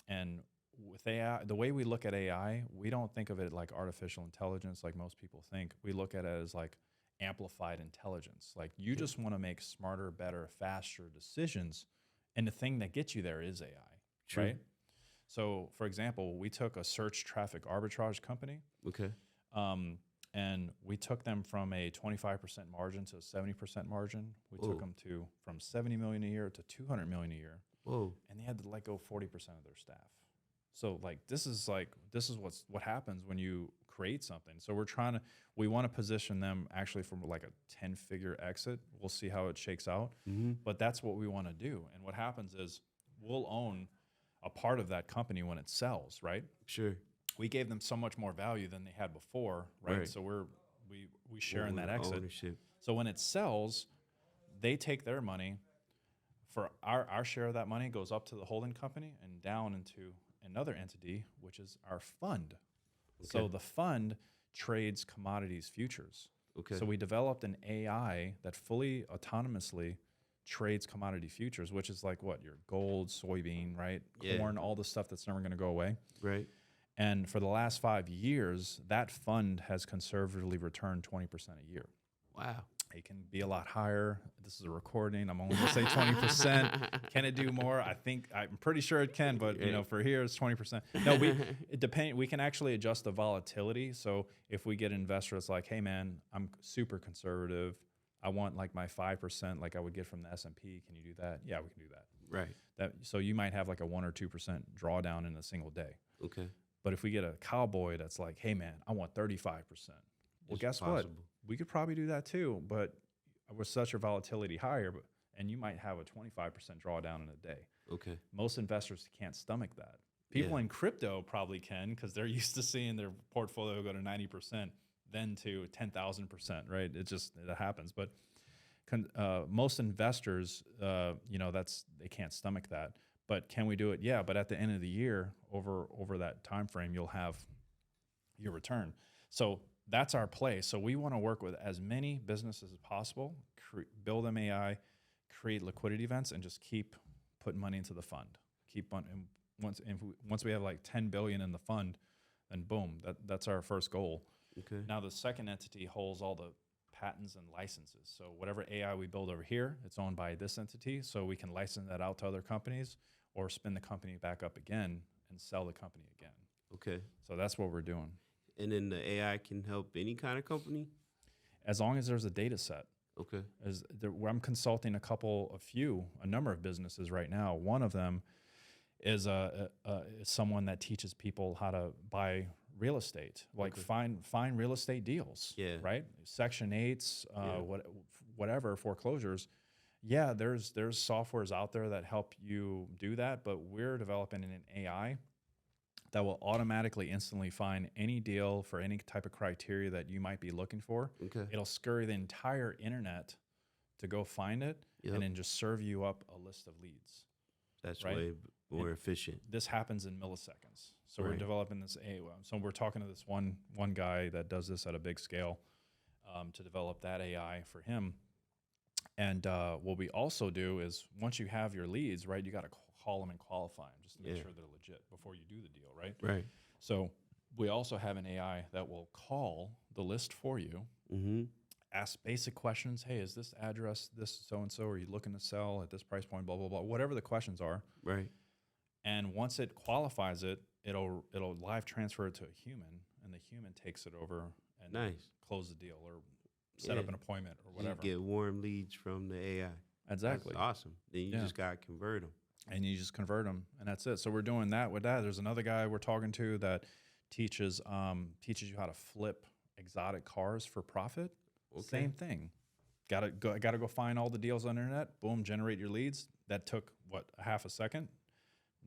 And with AI, the way we look at AI, we don't think of it like artificial intelligence like most people think. We look at it as like amplified intelligence. Like you just want to make smarter, better, faster decisions, and the thing that gets you there is AI, right? So, for example, we took a search traffic arbitrage company. Okay. And we took them from a 25% margin to a 70% margin. We took them from 70 million a year to 200 million a year. Whoa. And they had to let go 40% of their staff. So like this is what happens when you create something. So we want to position them actually from like a 10-figure exit. We'll see how it shakes out. But that's what we want to do. And what happens is we'll own a part of that company when it sells, right? Sure. We gave them so much more value than they had before, right? So we share in that exit. Ownership. So when it sells, they take their money. For our share of that money goes up to the holding company and down into another entity, which is our fund. Okay. So the fund trades commodities futures. Okay. So we developed an AI that fully autonomously trades commodity futures, which is like what? Your gold, soybean, right? Corn, all the stuff that's never going to go away. Right. And for the last 5 years, that fund has conservatively returned 20% a year. Wow. It can be a lot higher. This is a recording. I'm only going to say 20%. Can it do more? I'm pretty sure it can, but you know, for here it's 20%. No, we can actually adjust the volatility. So if we get an investor that's like, hey man, I'm super conservative. I want like my 5% like I would get from the S&P. Can you do that? Yeah, we can do that. Right. So you might have like a 1 or 2% drawdown in a single day. Okay. But if we get a cowboy that's like, hey man, I want 35%. Well, guess what? We could probably do that too, but with such a volatility higher, and you might have a 25% drawdown in a day. Okay. Most investors can't stomach that. People in crypto probably can because they're used to seeing their portfolio go to 90%, then to 10,000%, right? It happens. But most investors, they can't stomach that. But can we do it? Yeah. But at the end of the year, over that time frame, you'll have your return. So that's our play. So we want to work with as many businesses as possible, build them AI, create liquidity events, and just keep putting money into the fund. Keep on, and once we have like 10 billion in the fund, then boom, that's our first goal. Okay. Now the second entity holds all the patents and licenses. So whatever AI we build over here, it's owned by this entity, so we can license that out to other companies or spin the company back up again and sell the company again. Okay. So that's what we're doing. And then the AI can help any kind of company? As long as there's a data set. Okay. I'm consulting a number of businesses right now. One of them is someone that teaches people how to buy real estate, like find real estate deals. Yeah. Right. Section 8s, whatever, foreclosures. Yeah, there's softwares out there that help you do that, but we're developing an AI that will automatically instantly find any deal for any type of criteria that you might be looking for. Okay. It'll scurry the entire internet to go find it, and then just serve you up a list of leads. That's way more efficient. This happens in milliseconds. So we're developing this AI. So we're talking to this one guy that does this at a big scale to develop that AI for him. And what we also do is once you have your leads, right, you got to call them and qualify them just to make sure they're legit before you do the deal, right? Right. So we also have an AI that will call the list for you, ask basic questions. Hey, is this address this so-and-so? Are you looking to sell at this price point, blah, blah, blah, whatever the questions are. Right. And once it qualifies it, it'll live transfer it to a human, and the human takes it over and close the deal or set up an appointment or whatever. You get warm leads from the AI. Exactly. That's awesome. Then you just got to convert them. And you just convert them, and that's it. So we're doing that with that. There's another guy we're talking to that teaches you how to flip exotic cars for profit. Okay. Same thing. Got to go find all the deals on the internet. Boom, generate your leads. That took a half a second.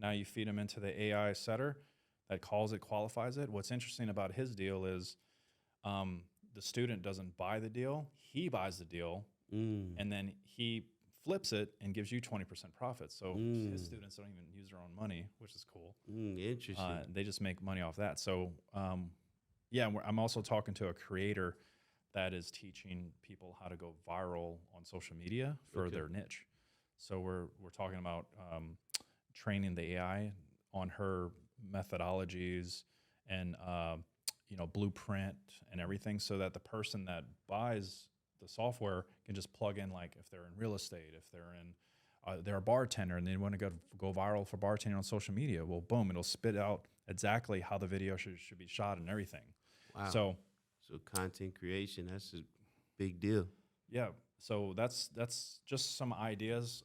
Now you feed them into the AI setter that calls it, qualifies it. What's interesting about his deal is the student doesn't buy the deal. He buys the deal, and then he flips it and gives you 20% profit. So his students don't even use their own money, which is cool. Interesting. They just make money off that. So I'm also talking to a creator that is teaching people how to go viral on social media for their niche. So we're talking about training the AI on her methodologies and blueprint and everything, so that the person that buys the software can just plug in, like if they're in real estate, if they're a bartender and they want to go viral for bartending on social media, well, boom, it'll spit out exactly how the video should be shot and everything. Wow. So content creation, that's a big deal. Yeah. So that's just some ideas.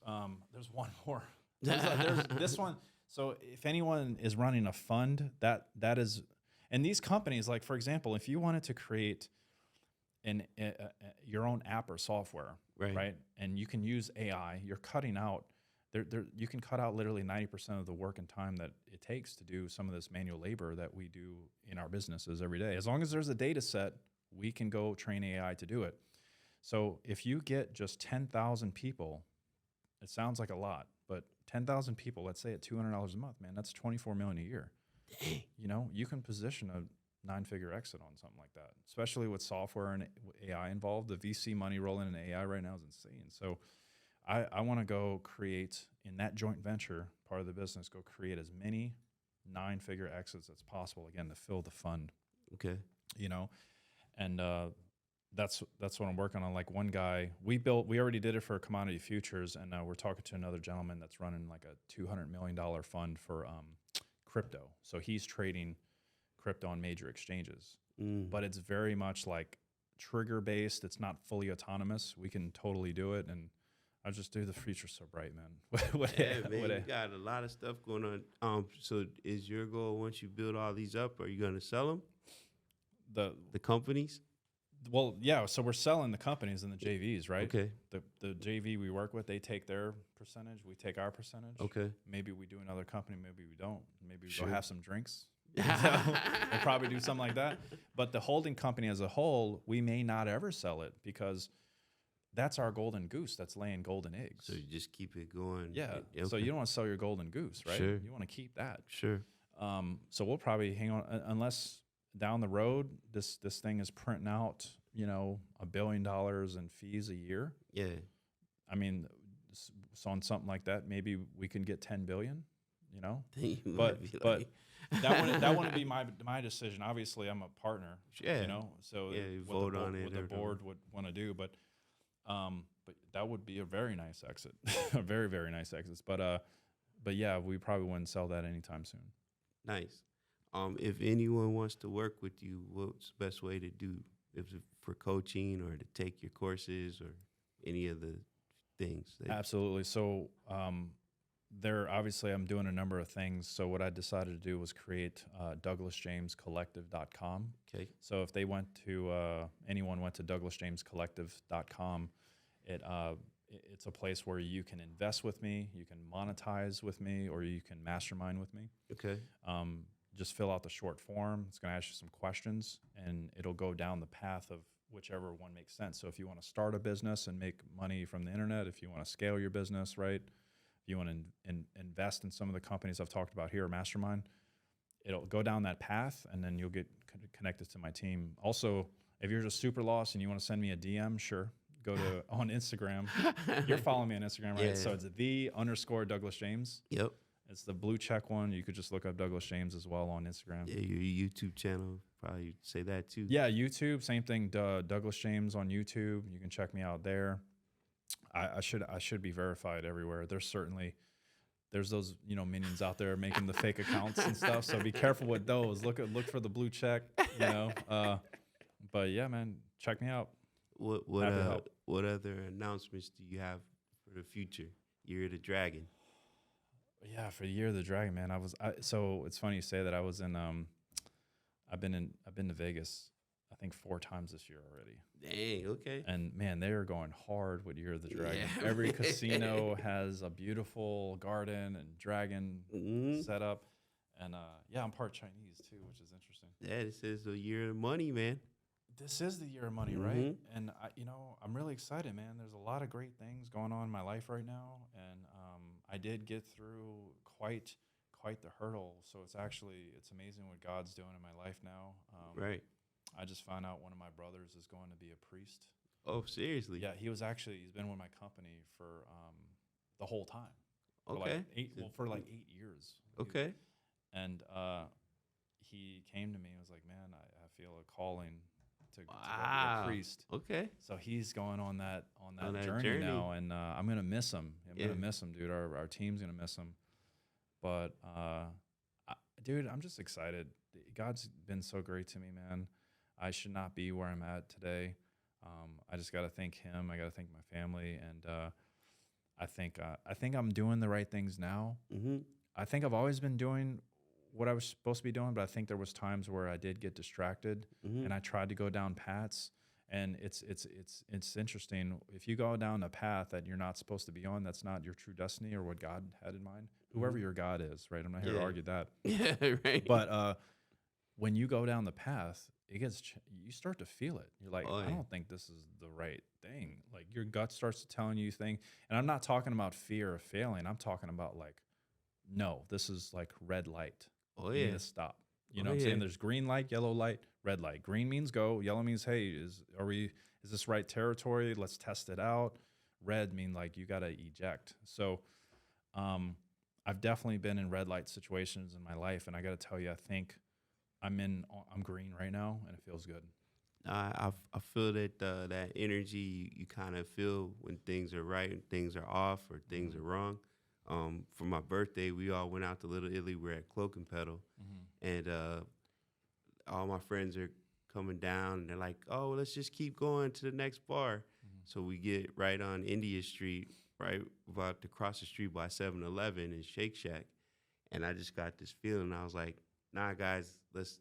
There's one more. There's this one. So if anyone is running a fund, that is, and these companies, like for example, if you wanted to create your own app or software, right? And you can use AI. You're cutting out. You can cut out literally 90% of the work and time that it takes to do some of this manual labor that we do in our businesses every day. As long as there's a data set, we can go train AI to do it. So if you get just 10,000 people, it sounds like a lot, but 10,000 people, let's say at $200 a month, man, that's $24 million a year. Dang. You can position a 9-figure exit on something like that, especially with software and AI involved. The VC money rolling in AI right now is insane. So I want to go create in that joint venture part of the business, go create as many 9-figure exits as possible, again, to fill the fund. Okay. And that's what I'm working on. Like one guy, we already did it for commodity futures, and we're talking to another gentleman that's running like a $200 million fund for crypto. So he's trading crypto on major exchanges, but it's very much like trigger based. It's not fully autonomous. We can totally do it, and I just do the future's so bright, man. You got a lot of stuff going on. So is your goal, once you build all these up, are you going to sell them? The companies? Well, yeah. So we're selling the companies and the JVs, right? Okay. The JV we work with, they take their percentage, we take our percentage. Okay. Maybe we do another company, maybe we don't. Maybe we go have some drinks. We'll probably do something like that. But the holding company as a whole, we may not ever sell it because that's our golden goose that's laying golden eggs. So you just keep it going. Yeah. Okay. So you don't want to sell your golden goose, right? Sure. You want to keep that. Sure. So we'll probably hang on unless down the road, this thing is printing out, $1 billion in fees a year. Yeah. I mean, so on something like that, maybe we can get 10 billion, but that wouldn't be my decision. Obviously, I'm a partner, so you what vote on it. What the board would want to do, but that would be a very nice exit, a very, very nice exit. But yeah, we probably wouldn't sell that anytime soon. Nice. If anyone wants to work with you, what's the best way to do? If it's for coaching or to take your courses or any of the things? Absolutely. So obviously I'm doing a number of things. So what I decided to do was create DouglasJamesCollective.com. Okay. So if they anyone went to DouglasJamesCollective.com, it's a place where you can invest with me, you can monetize with me, or you can mastermind with me. Okay. Just fill out the short form. It's going to ask you some questions, and it'll go down the path of whichever one makes sense. So if you want to start a business and make money from the internet, if you want to scale your business, right? If you want to invest in some of the companies I've talked about here, mastermind, it'll go down that path, and then you'll get connected to my team. Also, if you're just super lost and you want to send me a DM, sure. Go to on Instagram. You're following me on Instagram, right? Yeah. So it's _Douglas James. Yep. It's the blue check one. You could just look up Douglas James as well on Instagram. Yeah, your YouTube channel, probably say that too. Yeah, YouTube, same thing. Douglas James on YouTube. You can check me out there. I should be verified everywhere. There's those minions out there making the fake accounts and stuff. So be careful with those. Look for the blue check. But yeah, man, check me out. What other announcements do you have for the future? Year of the Dragon. Yeah, for the Year of the Dragon, man. So it's funny you say that. I was in I've been to Vegas, I think 4 times this year already. Dang, okay. And man, they are going hard with Year of the Dragon. Yeah. Every casino has a beautiful garden and dragon set up. And I'm part Chinese too, which is interesting. Yeah, this is the year of money, man. This is the year of money, right? And I'm really excited, man. There's a lot of great things going on in my life right now, and I did get through quite the hurdle. So it's amazing what God's doing in my life now. Right. I just found out one of my brothers is going to be a priest. Oh, seriously? Yeah, he's been with my company for the whole time. Okay. For like 8 years. Okay. And he came to me and was like, man, I feel a calling to be a priest. Okay. So he's going on that journey now, and I'm gonna miss him. I'm gonna miss him, dude. Our team's gonna miss him. But dude, I'm just excited. God's been so great to me, man. I should not be where I'm at today. I just got to thank Him. I got to thank my family, and I think I'm doing the right things now. Mm-hmm. I think I've always been doing what I was supposed to be doing, but I think there was times where I did get distracted, and I tried to go down paths. And it's interesting. If you go down a path that you're not supposed to be on, that's not your true destiny or what God had in mind. Whoever your God is, right? I'm not here to argue that. Yeah, right. But when you go down the path, you start to feel it. You're like, I don't think this is the right thing. Like your gut starts to telling you things. And I'm not talking about fear of failing. I'm talking about like, no, this is like red light. Oh, You need to stop. You know what I'm saying? There's green light, yellow light, red light. Green means go. Yellow means, hey, is this right territory? Let's test it out. Red mean like you got to eject. So I've definitely been in red light situations in my life. And I got to tell you, I think I'm green right now, and it feels good. I feel that that energy you kind of feel when things are right and things are off or things are wrong. For my birthday, we all went out to Little Italy. We're at Cloak and Pedal, and all my friends are coming down, and they're like, "Oh, let's just keep going to the next bar." So we get right on India Street, right about to cross the street by 7-Eleven and Shake Shack, and I just got this feeling. I was like, "Nah, guys, let's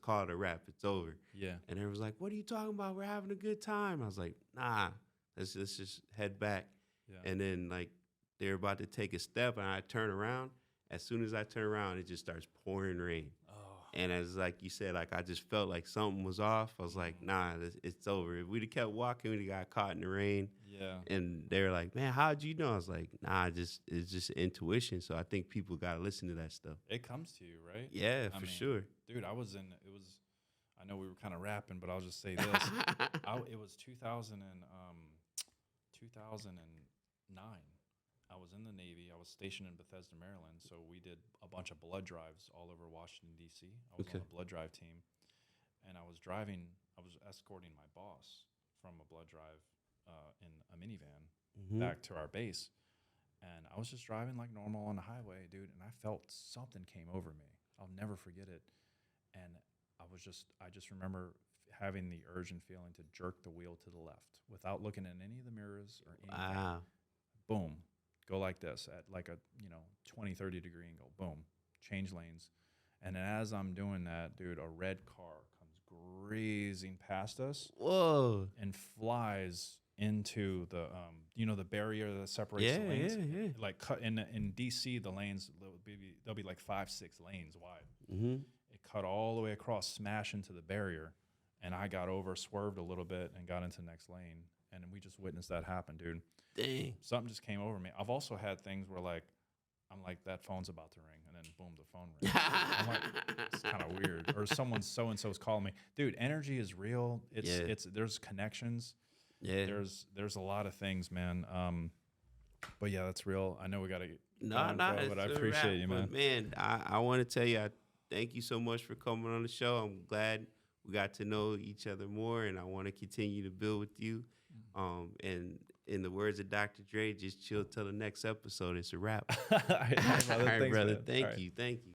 call it a wrap. It's over." Yeah. And everyone was like, "What are you talking about? We're having a good time." I was like, "Nah, let's just head back." Yeah. And then like they're about to take a step, and I turn around. As soon as I turn around, it just starts pouring rain. And as like you said, like I just felt like something was off. I was like, nah, it's over. If we'd have kept walking, we'd have got caught in the rain. Yeah. And they were like, man, how'd you know? I was like, nah, it's just intuition. So I think people got to listen to that stuff. It comes to you, right? Yeah, for sure. Dude, it I know we were kind of rapping, but I'll just say this. It was 2009. I was in the Navy. I was stationed in Bethesda, Maryland. So we did a bunch of blood drives all over Washington, D.C. I was on the blood drive team. And I was escorting my boss from a blood drive in a minivan back to our base. And I was just driving like normal on the highway, dude. And I felt something came over me. I'll never forget it. And I just remember having the urge and feeling to jerk the wheel to the left without looking in any of the mirrors or anything. Wow. Boom. Go like this at like a 20, 30 degree angle. Boom. Change lanes. And as I'm doing that, dude, a red car comes grazing past us. Whoa. And flies into the the barrier that separates the lanes. Yeah. Like cut in DC, the lanes they'll be like 5-6 lanes wide. Mm-hmm. It cut all the way across, smashed into the barrier, and I got over, swerved a little bit, and got into the next lane. And we just witnessed that happen, dude. Dang. Something just came over me. I've also had things where like I'm like, that phone's about to ring, and then boom, the phone rings. I'm like, it's kind of weird. Or someone so and so's calling me, dude. Energy is real. There's connections. Yeah. There's a lot of things, man. But yeah, that's real. I know we gotta get but I appreciate you, man. But man, I want to tell you, I thank you so much for coming on the show. I'm glad we got to know each other more, and I want to continue to build with you. And in the words of Dr. Dre, just chill till the next episode. It's a wrap. All right, brother. All right, Thanks, brother. man. Thank All right. you. Thank you.